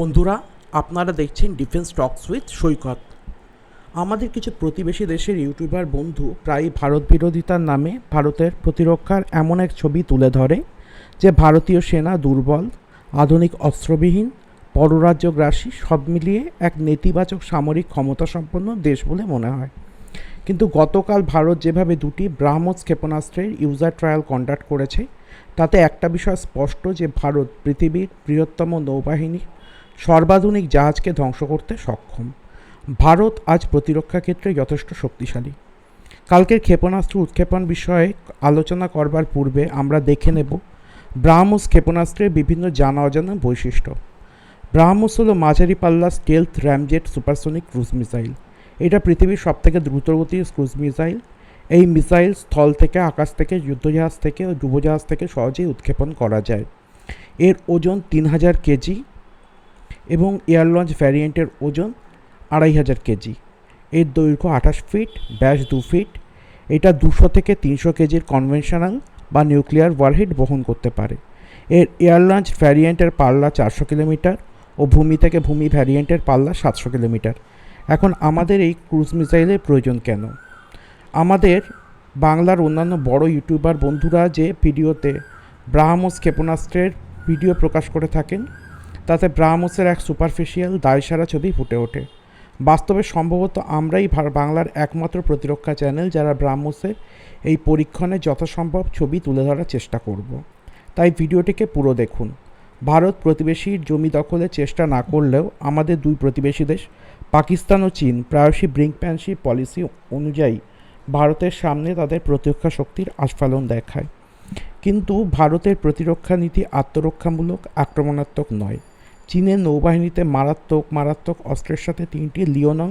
বন্ধুরা, আপনারা দেখছেন ডিফেন্স টকস উইথ সৈকত। আমাদের কিছু প্রতিবেশী দেশের ইউটিউবার বন্ধু প্রায় ভারত বিরোধিতার নামে ভারতের প্রতিরক্ষার এমন এক ছবি তুলে ধরে যে ভারতীয় সেনা দুর্বল, আধুনিক অস্ত্রবিহীন, পররাজ্যগ্রাসী, সব মিলিয়ে এক নেতিবাচক সামরিক ক্ষমতাসম্পন্ন দেশ বলে মনে হয়। কিন্তু গতকাল ভারত যেভাবে দুটি ব্রাহ্মস ক্ষেপণাস্ত্রের ইউজার ট্রায়াল কন্ডাক্ট করেছে, তাতে একটা বিষয় স্পষ্ট যে ভারত পৃথিবীর বৃহত্তম নৌবাহিনী সর্বাধুনিক জাহাজকে ধ্বংস করতে সক্ষম। ভারত আজ প্রতিরক্ষা ক্ষেত্রে যথেষ্ট শক্তিশালী। কালকের ক্ষেপণাস্ত্র উৎক্ষেপণ বিষয়ে আলোচনা করবার পূর্বে আমরা দেখে নেব ব্রাহ্মস ক্ষেপণাস্ত্রের বিভিন্ন জানা অজানা বৈশিষ্ট্য। ব্রাহ্মস হলো মাঝারি পাল্লা stealth ramjet supersonic cruise missile. এটা পৃথিবীর সবথেকে দ্রুতগতির ক্রুজ মিসাইল। এই মিসাইল স্থল থেকে, আকাশ থেকে, যুদ্ধজাহাজ থেকে ও ডুবোজাহাজ থেকে সহজেই উৎক্ষেপণ করা যায়। এর ওজন 3000 কেজি এবং এয়ার লঞ্চ ভ্যারিয়েন্টের ওজন 2500 কেজি। এর দৈর্ঘ্য 28 ফিট, ব্যাস 2 ফিট। এটা 200 থেকে 300 কেজির কনভেনশনাল বা নিউক্লিয়ার ওয়ারহেড বহন করতে পারে। এর এয়ার লঞ্চ ভ্যারিয়েন্টের পাল্লা 400 কিলোমিটার ও ভূমি থেকে ভূমি ভ্যারিয়েন্টের পাল্লা 700 কিলোমিটার। এখন আমাদের এই ক্রুজ মিসাইলের প্রয়োজন কেন? আমাদের বাংলার অন্যান্য বড় ইউটিউবার বন্ধুরা যে ভিডিওতে ব্রাহ্মস ক্ষেপণাস্ত্রের ভিডিও প্রকাশ করে থাকেন, তাতে ব্রাহ্মসের এক সুপারফিশিয়াল দায়সারা ছবি ফুটে ওঠে। বাস্তবে সম্ভবত আমরাই বাংলার একমাত্র প্রতিরক্ষা চ্যানেল যারা ব্রাহ্মসের এই পরীক্ষণে যথাসম্ভব ছবি তুলে ধরার চেষ্টা করব। তাই ভিডিওটিকে পুরো দেখুন। ভারত প্রতিবেশীর জমি দখলের চেষ্টা না করলেও আমাদের দুই প্রতিবেশী দেশ পাকিস্তান ও চীন প্রায়শই ব্রিঙ্কম্যানশিপ পলিসি অনুযায়ী ভারতের সামনে তাদের প্রতিরক্ষা শক্তির আস্ফালন দেখায়। কিন্তু ভারতের প্রতিরক্ষা নীতি আত্মরক্ষামূলক, আক্রমণাত্মক নয়। চীনের নৌবাহিনীতে মারাত্মক অস্ত্রের সাথে 3টি লিওনং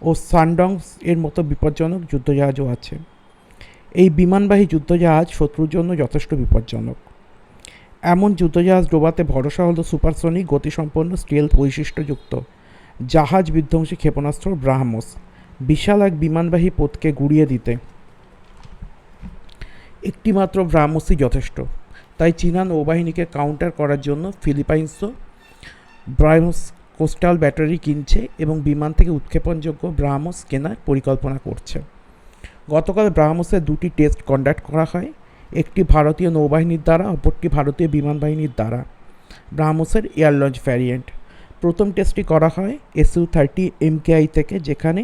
ও সানডং এর মতো বিপজ্জনক যুদ্ধজাহাজও আছে। এই বিমানবাহী যুদ্ধজাহাজ শত্রুর জন্য যথেষ্ট বিপজ্জনক। এমন যুদ্ধজাহাজ ডোবাতে ভরসা হলো সুপারসনিক গতিসম্পন্ন স্টেলথ বৈশিষ্ট্যযুক্ত জাহাজ বিধ্বংসী ক্ষেপণাস্ত্র ব্রাহ্মস। বিশাল এক বিমানবাহী পোতকে গুড়িয়ে দিতে একটিমাত্র ব্রাহ্মসই যথেষ্ট। তাই চীনা নৌবাহিনীকে কাউন্টার করার জন্য ফিলিপাইন্সও ব্রাহ্মস কোস্টাল ব্যাটারি কিনছে এবং বিমান থেকে উৎক্ষেপণযোগ্য ব্রাহ্মস কেনার পরিকল্পনা করছে। গতকাল ব্রাহ্মসের 2টি টেস্ট কন্ডাক্ট করা হয়, একটি ভারতীয় নৌবাহিনীর দ্বারা, অপরটি ভারতীয় বিমান বাহিনীর দ্বারা। ব্রাহ্মসের এয়ার লঞ্চ ভ্যারিয়েন্ট প্রথম টেস্টটি করা হয় XLUUV MKI থেকে, যেখানে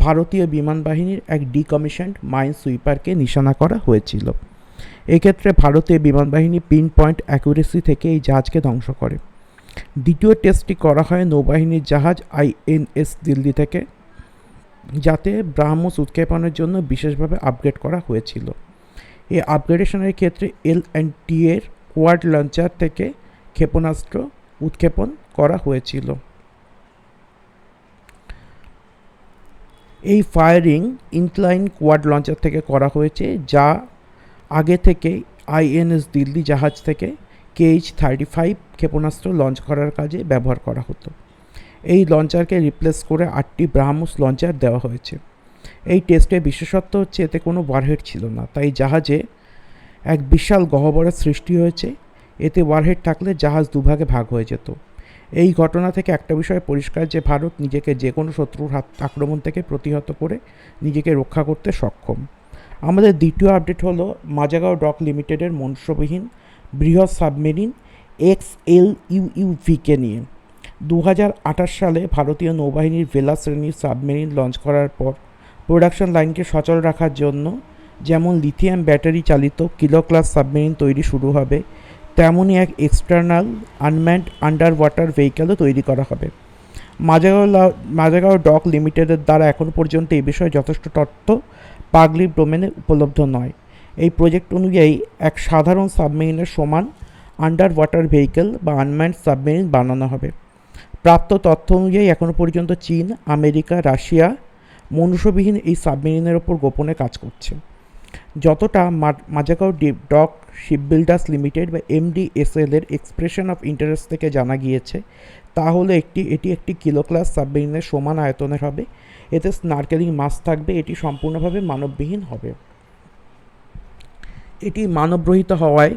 ভারতীয় বিমান বাহিনীর এক ডিকমিশনড মাইন সুইপারকে নিশানা করা হয়েছিল। এক্ষেত্রে ভারতীয় বিমান বাহিনী পিন পয়েন্ট অ্যাকুরেসি থেকে এই জাহাজকে ধ্বংস করে। দ্বিতীয় টেস্টটি করা হয় নৌবাহিনীর জাহাজ INS দিল্লি থেকে, যাতে ব্রাহ্মস উৎক্ষেপণের জন্য বিশেষভাবে আপগ্রেড করা হয়েছিল। এই আপগ্রেডেশনের ক্ষেত্রে L&T এর কোয়াড লঞ্চার থেকে ক্ষেপণাস্ত্র উৎক্ষেপণ করা হয়েছিল। এই ফায়ারিং ইনক্লাইন কোয়াড লঞ্চার থেকে করা হয়েছে, যা আগে থেকে INS দিল্লি জাহাজ থেকে KH-35 ক্ষেপণাস্ত্র লঞ্চ করার কাজে ব্যবহার করা হতো। এই লঞ্চারকে রিপ্লেস করে 8টি ব্রাহ্মস লঞ্চার দেওয়া হয়েছে। এই টেস্টের বিশেষত্ব হচ্ছে এতে কোনো ওয়ারহেড ছিল না, তাই জাহাজে এক বিশাল গহ্বরের সৃষ্টি হয়েছে। এতে ওয়ারহেড থাকলে জাহাজ দুভাগে ভাগ হয়ে যেত। এই ঘটনা থেকে একটা বিষয় পরিষ্কার যে ভারত নিজেকে যে কোনো শত্রুর আক্রমণ থেকে প্রতিহত করে নিজেকে রক্ষা করতে সক্ষম। আমাদের দ্বিতীয় আপডেট হলো মাজাগাঁও ডক লিমিটেডের মনুষ্যবিহীন বৃহৎ সাবমেরিন XLUUV-কে নিয়ে। 2028 সালে ভারতীয় নৌবাহিনীর ভেলা শ্রেণীর সাবমেরিন লঞ্চ করার পর প্রোডাকশন লাইনকে সচল রাখার জন্য যেমন লিথিয়াম ব্যাটারি চালিত কিলো ক্লাস সাবমেরিন তৈরি শুরু হবে, তেমনই এক এক্সটার্নাল আনম্যান্ড আন্ডার ওয়াটার ভেহিকেলও তৈরি করা হবে। মাজাগাঁও ডক লিমিটেডের দ্বারা এখন পর্যন্ত এই বিষয়ে যথেষ্ট তথ্য পাবলিক ডোমেনে উপলব্ধ নয়। এই প্রজেক্ট অনুযায়ী এক সাধারণ সাবমেরিনের সমান আন্ডার ওয়াটার ভেহিকেল বা আনম্যান্ড সাবমেরিন বানানো হবে। প্রাপ্ত তথ্য অনুযায়ী এখনও পর্যন্ত চীন, আমেরিকা, রাশিয়া মনুষ্যবিহীন এই সাবমেরিনের ওপর গোপনে কাজ করছে। যতটা মাজাগাঁও ডক শিপবিল্ডার্স লিমিটেড বা MDSL এর এক্সপ্রেশন অফ ইন্টারেস্ট থেকে জানা গিয়েছে, তা হলো এটি একটি কিলো ক্লাস সাবমেরিনের সমান আয়তনের হবে। এতে স্নার্কেলিং মাস্ক থাকবে। এটি সম্পূর্ণভাবে মানববিহীন হবে। এটি মানবরহিত হওয়ায়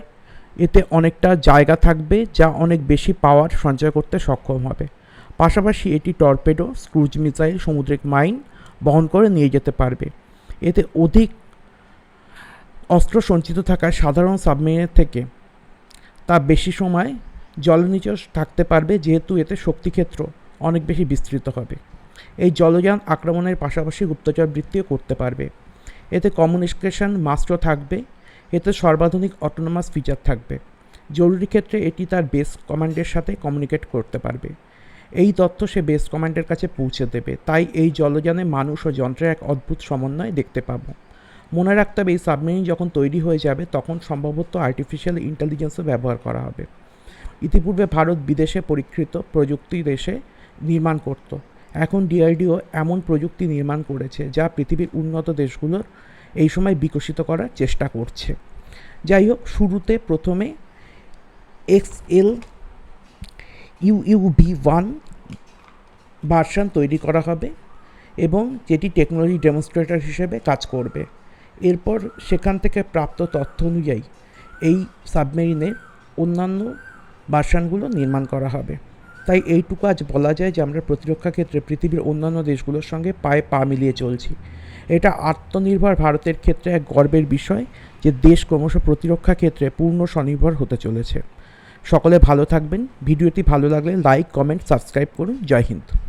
এতে অনেকটা জায়গা থাকবে, যা অনেক বেশি পাওয়ার সঞ্চয় করতে সক্ষম হবে। পাশাপাশি এটি টর্পেডো, ক্রুজ মিসাইল, সামুদ্রিক মাইন বহন করে নিয়ে যেতে পারবে। এতে অধিক অস্ত্র সঞ্চিত থাকায় সাধারণ সাবমেরিনের থেকে তা বেশি সময় জলের নিচে থাকতে পারবে, যেহেতু এতে শক্তিক্ষেত্র অনেক বেশি বিস্তৃত হবে। এই জলযান আক্রমণের পাশাপাশি গুপ্তচর বৃত্তিও করতে পারবে। এতে কমিউনিকেশন মাস্টও থাকবে। এতে সর্বাধুনিক অটোনোমাস ফিচার থাকবে। জরুরি ক্ষেত্রে এটি তার বেস কমান্ডের সাথে কমিউনিকেট করতে পারবে। এই তথ্য সে বেস কমান্ডের কাছে পৌঁছে দেবে। তাই এই জলযানে মানুষ ও যন্ত্রের এক অদ্ভুত সমন্বয় দেখতে পাবো। মনে রাখতে হবে, এই সাবমেরিন যখন তৈরি হয়ে যাবে তখন সম্ভবত আর্টিফিশিয়াল ইন্টেলিজেন্সও ব্যবহার করা হবে। ইতিপূর্বে ভারত বিদেশে পরীক্ষিত প্রযুক্তি দেশে নির্মাণ করত। এখন ডিআরডিও এমন প্রযুক্তি নির্মাণ করেছে যা পৃথিবীর উন্নত দেশগুলোর এই সময় বিকশিত করার চেষ্টা করছে। যাই হোক, শুরুতে প্রথমে XLUUV-1 ভার্সন তৈরি করা হবে এবং যেটি টেকনোলজি ডেমনস্ট্রেটর হিসেবে কাজ করবে। এরপর সেখান থেকে প্রাপ্ত তথ্য অনুযায়ী এই সাবমেরিনের অন্যান্য ভার্সনগুলো নির্মাণ করা হবে। তাই এইটুকু আজ বলা যায় যে আমরা প্রতিরক্ষা ক্ষেত্রে পৃথিবীর অন্যান্য দেশগুলোর সঙ্গে পায়ে পা মিলিয়ে চলছি। এটা আত্মনির্ভর ভারতের ক্ষেত্রে এক গর্বের বিষয় যে দেশ ক্রমশ প্রতিরক্ষা ক্ষেত্রে পূর্ণ স্বনির্ভর হতে চলেছে। সকলে ভালো থাকবেন। ভিডিওটি ভালো লাগলে লাইক, কমেন্ট, সাবস্ক্রাইব করুন। জয় হিন্দ।